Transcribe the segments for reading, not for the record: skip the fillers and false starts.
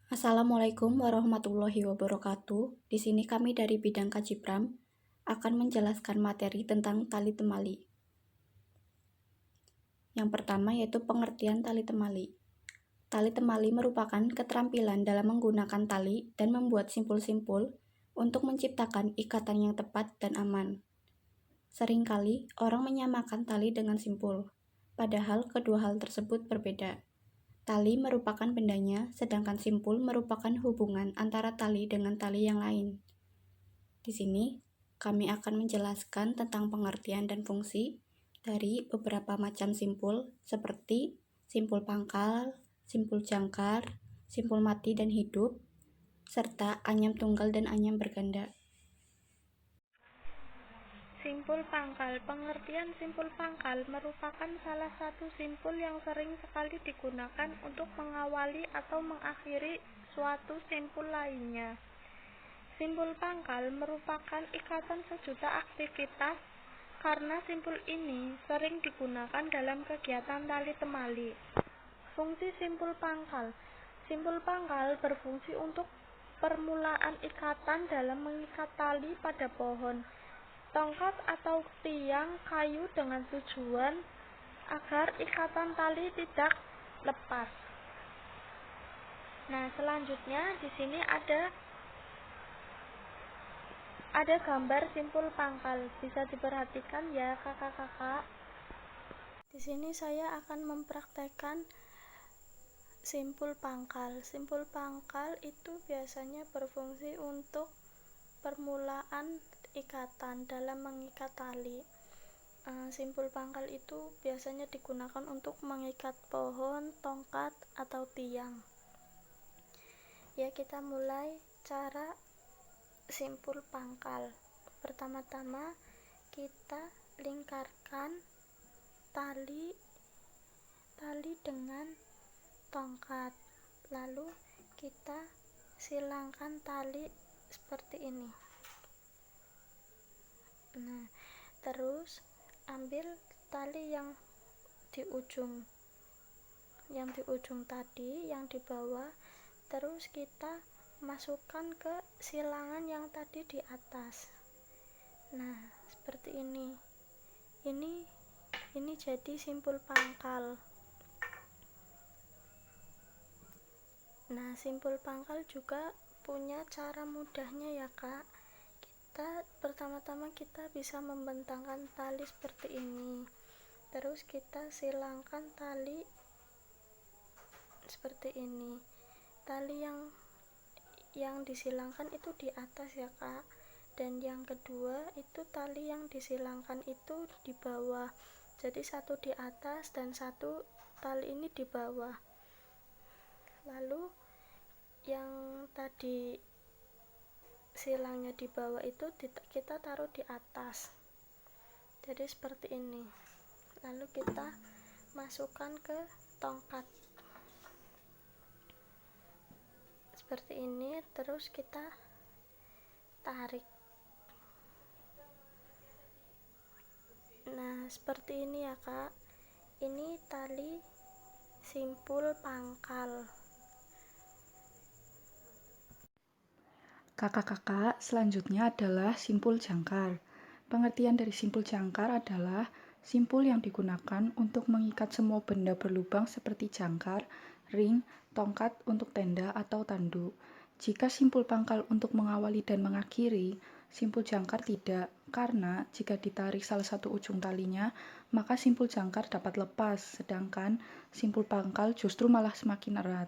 Assalamualaikum warahmatullahi wabarakatuh. Di sini kami dari bidang Kajipram akan menjelaskan materi tentang tali temali. Yang pertama yaitu pengertian tali temali. Tali temali merupakan keterampilan dalam menggunakan tali dan membuat simpul-simpul untuk menciptakan ikatan yang tepat dan aman. Seringkali orang menyamakan tali dengan simpul, padahal kedua hal tersebut berbeda. Tali merupakan bendanya, sedangkan simpul merupakan hubungan antara tali dengan tali yang lain. Di sini, kami akan menjelaskan tentang pengertian dan fungsi dari beberapa macam simpul, seperti simpul pangkal, simpul jangkar, simpul mati dan hidup, serta anyam tunggal dan anyam berganda. Simpul pangkal. Pengertian simpul pangkal merupakan salah satu simpul yang sering sekali digunakan untuk mengawali atau mengakhiri suatu simpul lainnya. Simpul pangkal merupakan ikatan sejuta aktivitas karena simpul ini sering digunakan dalam kegiatan tali temali. Fungsi simpul pangkal. Simpul pangkal berfungsi untuk permulaan ikatan dalam mengikat tali pada pohon, tongkat atau tiang kayu dengan tujuan agar ikatan tali tidak lepas. Nah, selanjutnya di sini ada gambar simpul pangkal. Bisa diperhatikan ya, kakak-kakak. Di sini saya akan mempraktekkan simpul pangkal. Simpul pangkal itu biasanya berfungsi untuk permulaan ikatan dalam mengikat tali. Simpul pangkal itu biasanya digunakan untuk mengikat pohon, tongkat, atau tiang. Ya, kita mulai cara simpul pangkal. Pertama-tama kita lingkarkan tali dengan tongkat, lalu kita silangkan tali seperti ini. Nah, terus ambil tali yang di ujung tadi, yang di bawah, terus kita masukkan ke silangan yang tadi di atas. Nah, seperti ini. Ini jadi simpul pangkal. Nah, simpul pangkal juga punya cara mudahnya ya, Kak. Pertama-tama kita bisa membentangkan tali seperti ini. Terus kita silangkan tali seperti ini. Tali yang disilangkan itu di atas ya, Kak. Dan yang kedua itu tali yang disilangkan itu di bawah. Jadi satu di atas dan satu tali ini di bawah. Lalu yang tadi silangnya di bawah itu kita taruh di atas. Jadi seperti ini. Lalu kita masukkan ke tongkat seperti ini, terus kita tarik. Nah, seperti ini ya, Kak. Ini tali simpul pangkal. Kakak-kakak, selanjutnya adalah simpul jangkar. Pengertian dari simpul jangkar adalah simpul yang digunakan untuk mengikat semua benda berlubang seperti jangkar, ring, tongkat untuk tenda atau tanduk. Jika simpul pangkal untuk mengawali dan mengakhiri, simpul jangkar tidak, karena jika ditarik salah satu ujung talinya, maka simpul jangkar dapat lepas, sedangkan simpul pangkal justru malah semakin erat.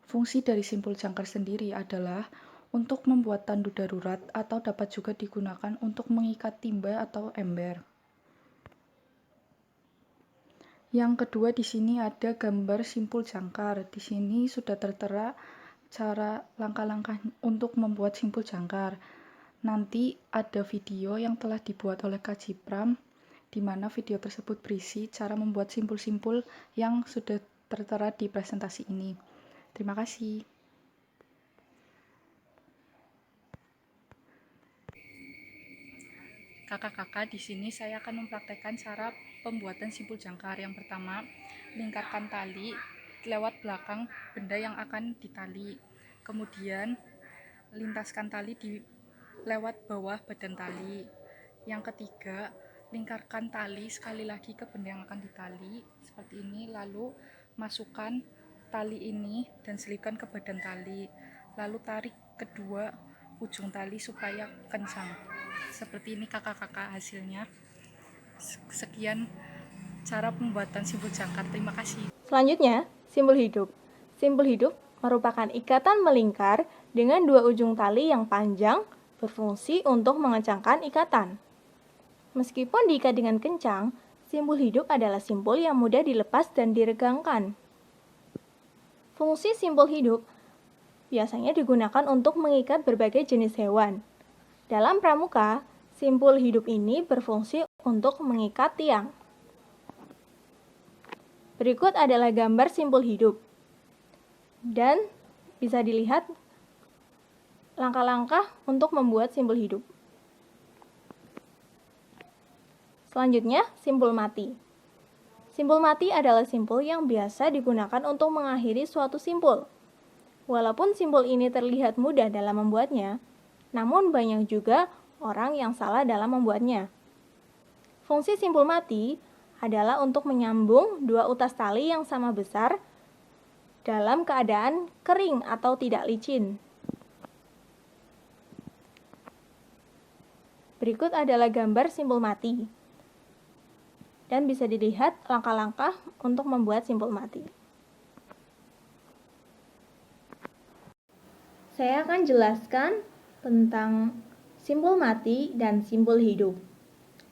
Fungsi dari simpul jangkar sendiri adalah untuk membuat tandu darurat atau dapat juga digunakan untuk mengikat timba atau ember. Yang kedua di sini ada gambar simpul jangkar. Di sini sudah tertera cara langkah-langkah untuk membuat simpul jangkar. Nanti ada video yang telah dibuat oleh Kajipram, di mana video tersebut berisi cara membuat simpul-simpul yang sudah tertera di presentasi ini. Terima kasih. Kakak-kakak, di sini saya akan mempraktekkan cara pembuatan simpul jangkar. Yang pertama, lingkarkan tali lewat belakang benda yang akan ditali. Kemudian lintaskan tali di lewat bawah badan tali. Yang ketiga, lingkarkan tali sekali lagi ke benda yang akan ditali seperti ini, lalu masukkan tali ini dan selipkan ke badan tali, lalu tarik kedua ujung tali supaya kencang. Seperti ini kakak-kakak hasilnya. Sekian cara pembuatan simbol jangkar. Terima kasih. Selanjutnya, simbol hidup. Simbol hidup merupakan ikatan melingkar dengan dua ujung tali yang panjang berfungsi untuk mengencangkan ikatan. Meskipun diikat dengan kencang, simbol hidup adalah simbol yang mudah dilepas dan diregangkan. Fungsi simbol hidup biasanya digunakan untuk mengikat berbagai jenis hewan. Dalam pramuka, simbol hidup ini berfungsi untuk mengikat tiang. Berikut adalah gambar simbol hidup. Dan bisa dilihat langkah-langkah untuk membuat simbol hidup. Selanjutnya, simbol mati. Simbol mati adalah simbol yang biasa digunakan untuk mengakhiri suatu simbol. Walaupun simbol ini terlihat mudah dalam membuatnya, namun banyak juga orang yang salah dalam membuatnya. Fungsi simbol mati adalah untuk menyambung dua utas tali yang sama besar dalam keadaan kering atau tidak licin. Berikut adalah gambar simbol mati. Dan bisa dilihat langkah-langkah untuk membuat simbol mati. Saya akan jelaskan tentang simbol mati dan simbol hidup.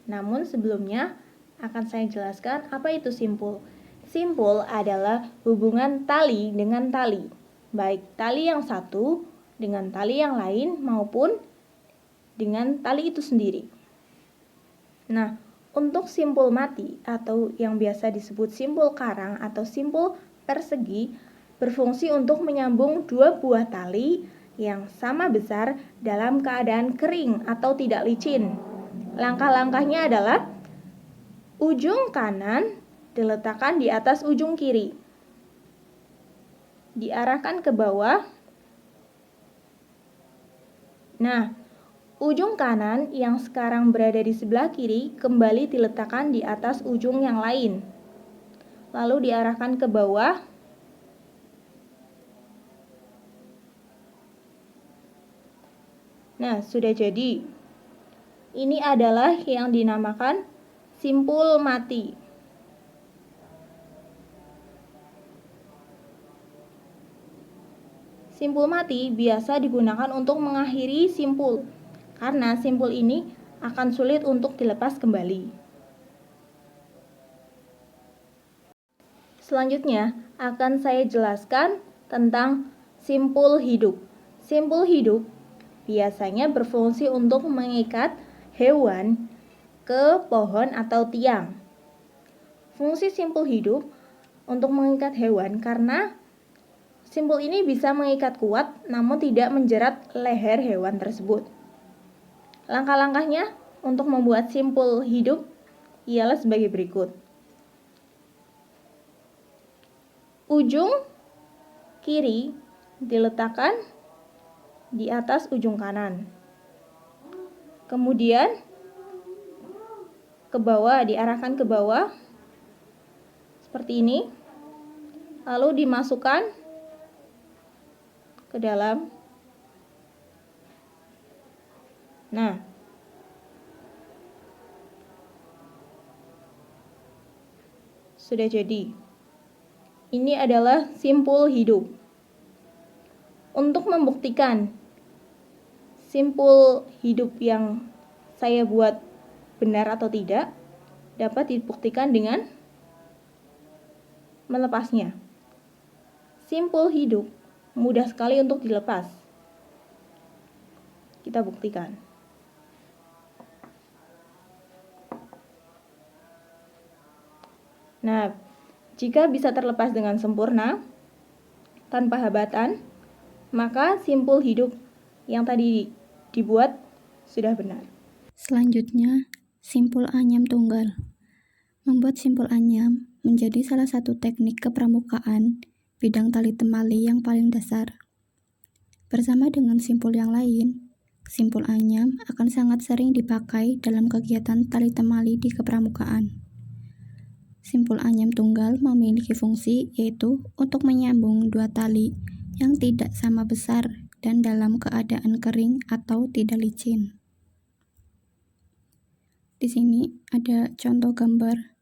Namun sebelumnya akan saya jelaskan apa itu simpul. Simpul adalah hubungan tali dengan tali, baik tali yang satu dengan tali yang lain maupun dengan tali itu sendiri. Nah, untuk simpul mati atau yang biasa disebut simpul karang atau simpul persegi berfungsi untuk menyambung dua buah tali yang sama besar dalam keadaan kering atau tidak licin. Langkah-langkahnya adalah ujung kanan diletakkan di atas ujung kiri, diarahkan ke bawah. Nah, ujung kanan yang sekarang berada di sebelah kiri kembali diletakkan di atas ujung yang lain, lalu diarahkan ke bawah. Nah, sudah jadi. Ini adalah yang dinamakan simpul mati. Simpul mati biasa digunakan untuk mengakhiri simpul, karena simpul ini akan sulit untuk dilepas kembali. Selanjutnya akan saya jelaskan tentang simpul hidup. Simpul hidup biasanya berfungsi untuk mengikat hewan ke pohon atau tiang. Fungsi simpul hidup untuk mengikat hewan karena simpul ini bisa mengikat kuat namun tidak menjerat leher hewan tersebut. Langkah-langkahnya untuk membuat simpul hidup ialah sebagai berikut. Ujung kiri diletakkan di atas ujung kanan. Kemudian ke bawah, diarahkan ke bawah seperti ini. Lalu dimasukkan ke dalam. Nah, sudah jadi. Ini adalah simpul hidup. Untuk membuktikan simpul hidup yang saya buat benar atau tidak, dapat dibuktikan dengan melepasnya. Simpul hidup mudah sekali untuk dilepas. Kita buktikan. Nah, jika bisa terlepas dengan sempurna, tanpa hambatan, maka simpul hidup yang tadi dibuat sudah benar. Selanjutnya, simpul anyam tunggal. Membuat simpul anyam menjadi salah satu teknik kepramukaan bidang tali temali yang paling dasar. Bersama dengan simpul yang lain, simpul anyam akan sangat sering dipakai dalam kegiatan tali temali di kepramukaan. Simpul anyam tunggal memiliki fungsi yaitu untuk menyambung dua tali yang tidak sama besar dan dalam keadaan kering atau tidak licin. Di sini ada contoh gambar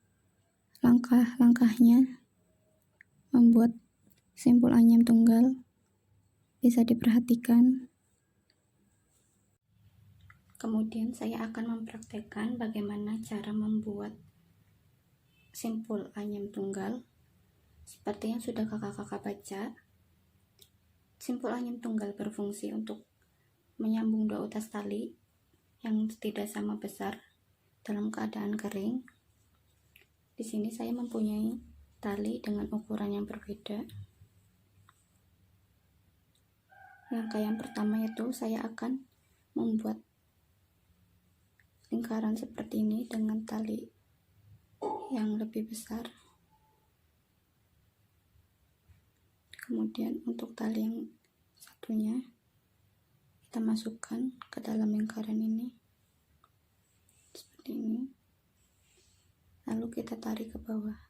langkah-langkahnya membuat simpul anyam tunggal, bisa diperhatikan. Kemudian saya akan mempraktekkan bagaimana cara membuat simpul anyam tunggal. Seperti yang sudah kakak-kakak baca, simpul anyam tunggal berfungsi untuk menyambung dua utas tali yang tidak sama besar dalam keadaan kering. Di sini saya mempunyai tali dengan ukuran yang berbeda. Langkah yang pertama yaitu saya akan membuat lingkaran seperti ini dengan tali yang lebih besar. Kemudian untuk tali yang satunya kita masukkan ke dalam lingkaran ini seperti ini, lalu kita tarik ke bawah.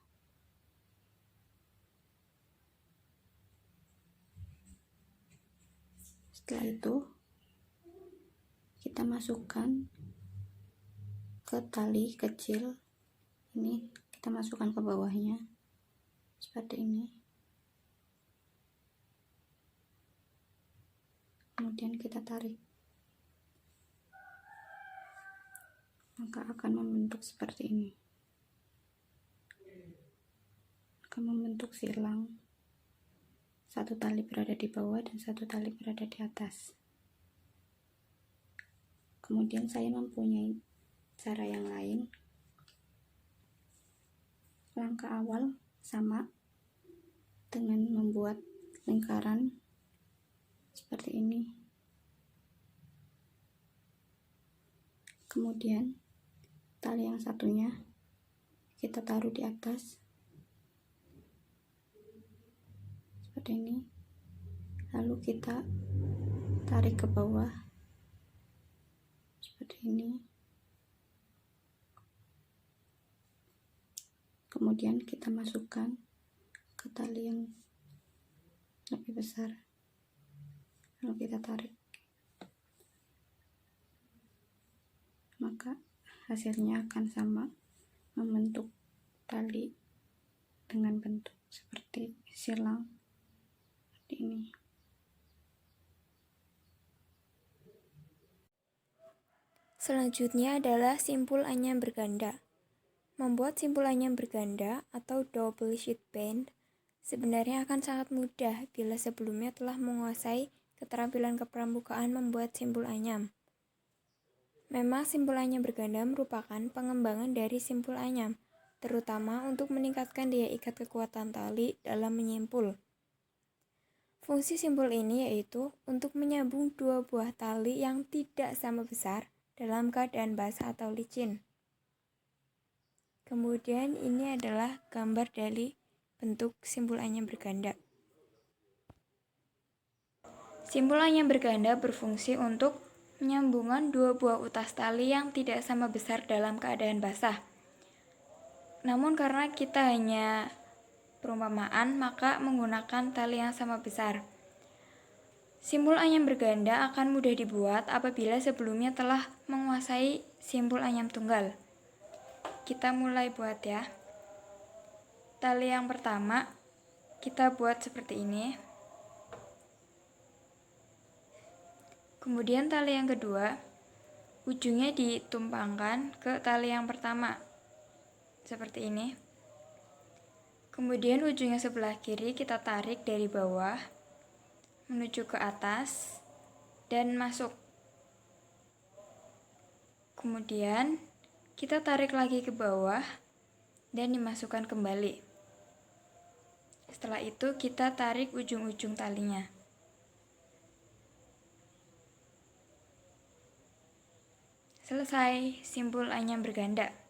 Setelah itu kita masukkan ke tali kecil ini, kita masukkan ke bawahnya seperti ini. Kemudian kita tarik, maka akan membentuk seperti ini, akan membentuk silang. Satu tali berada di bawah dan satu tali berada di atas. Kemudian saya mempunyai cara yang lain. Langkah awal sama dengan membuat lingkaran seperti ini. Kemudian tali yang satunya kita taruh di atas seperti ini, lalu kita tarik ke bawah seperti ini. Kemudian kita masukkan ke tali yang lebih besar, lalu kita tarik, maka hasilnya akan sama, membentuk tali dengan bentuk seperti silang seperti ini. Selanjutnya adalah simpul anyam berganda. Membuat simpul anyam berganda atau double sheet band sebenarnya akan sangat mudah bila sebelumnya telah menguasai keterampilan kepramukaan membuat simpul anyam. Memang simpul anyam berganda merupakan pengembangan dari simpul anyam, terutama untuk meningkatkan daya ikat kekuatan tali dalam menyimpul. Fungsi simpul ini yaitu untuk menyambung dua buah tali yang tidak sama besar dalam keadaan basah atau licin. Kemudian ini adalah gambar dari bentuk simpul anyam berganda. Simpul anyam berganda berfungsi untuk menyambungkan dua buah utas tali yang tidak sama besar dalam keadaan basah. Namun karena kita hanya perumpamaan, maka menggunakan tali yang sama besar. Simpul anyam berganda akan mudah dibuat apabila sebelumnya telah menguasai simpul anyam tunggal. Kita mulai buat ya. Tali yang pertama kita buat seperti ini. Kemudian tali yang kedua, ujungnya ditumpangkan ke tali yang pertama seperti ini. Kemudian ujungnya sebelah kiri kita tarik dari bawah menuju ke atas dan masuk. Kemudian kita tarik lagi ke bawah dan dimasukkan kembali. Setelah itu kita tarik ujung-ujung talinya. Selesai simpul anyam berganda.